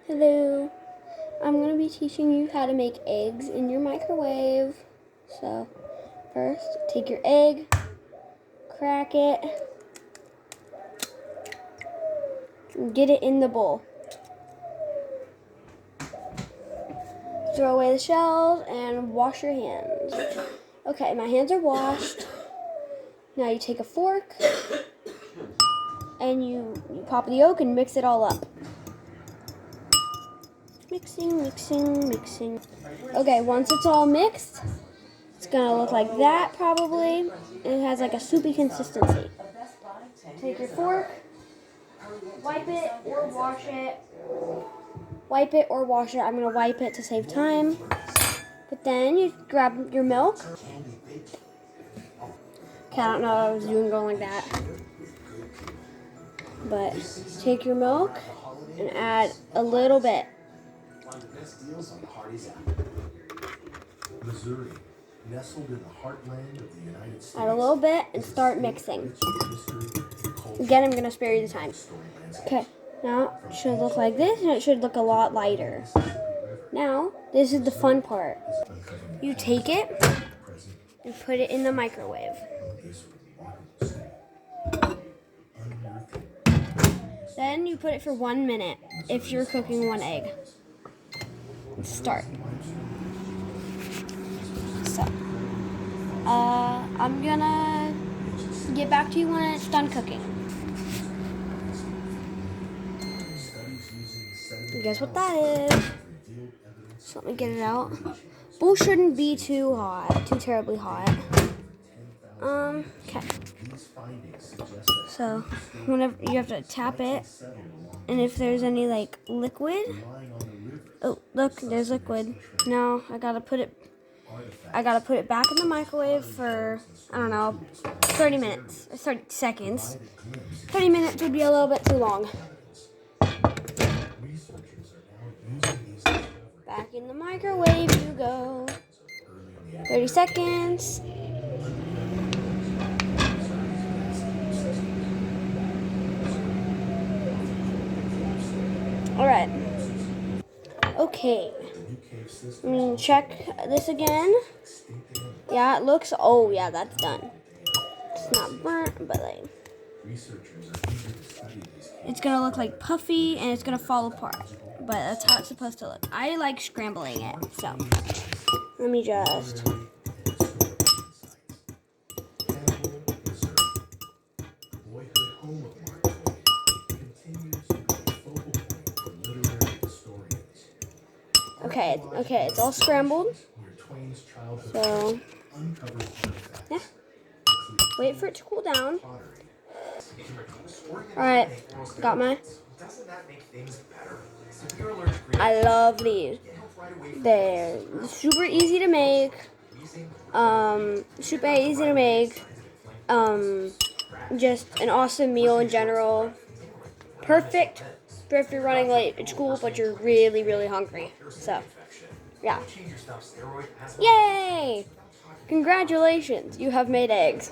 Hello, I'm going to be teaching you how to make eggs in your microwave. So, first, take your egg, crack it, and get it in the bowl. Throw away the shells and wash your hands. Okay, my hands are washed. Now you take a fork and you pop the yolk and mix it all up. Mixing, mixing, mixing. Okay, once it's all mixed, it's gonna look like that probably. And it has like a soupy consistency. Take your fork, wipe it or wash it. Wipe it or wash it. I'm gonna wipe it to save time. But then you grab your milk. Okay, I don't know what I was doing going like that. But take your milk and add a little bit. Missouri, nestled in the heartland of the United States. Add a little bit and start mixing. Again, I'm going to spare you the time. Okay, now it should look like this, and it should look a lot lighter. Now, this is the fun part. You take it and put it in the microwave. Then you put it for 1 minute if you're cooking one egg. Start. So, I'm gonna get back to you when it's done cooking. Guess what that is? So let me get it out. Bowl shouldn't be too hot, too terribly hot. Okay. So, whenever you have to tap it, and if there's any like liquid, oh look, there's liquid. Now I gotta put it back in the microwave for, I don't know, 30 minutes, or 30 seconds. 30 minutes would be a little bit too long. Back in the microwave you go. 30 seconds. Alright. Okay. Let me check this again. Yeah, it looks, oh yeah, that's done. It's not burnt, but like, it's gonna look like puffy and it's gonna fall apart. But that's how it's supposed to look. I like scrambling it, so let me just. Okay, it's all scrambled. So, yeah. Wait for it to cool down. Alright, got my. I love these. They're super easy to make. Just an awesome meal in general. Perfect for if you're running late at school, but you're really, really hungry. So, yeah. Yay! Congratulations, you have made eggs.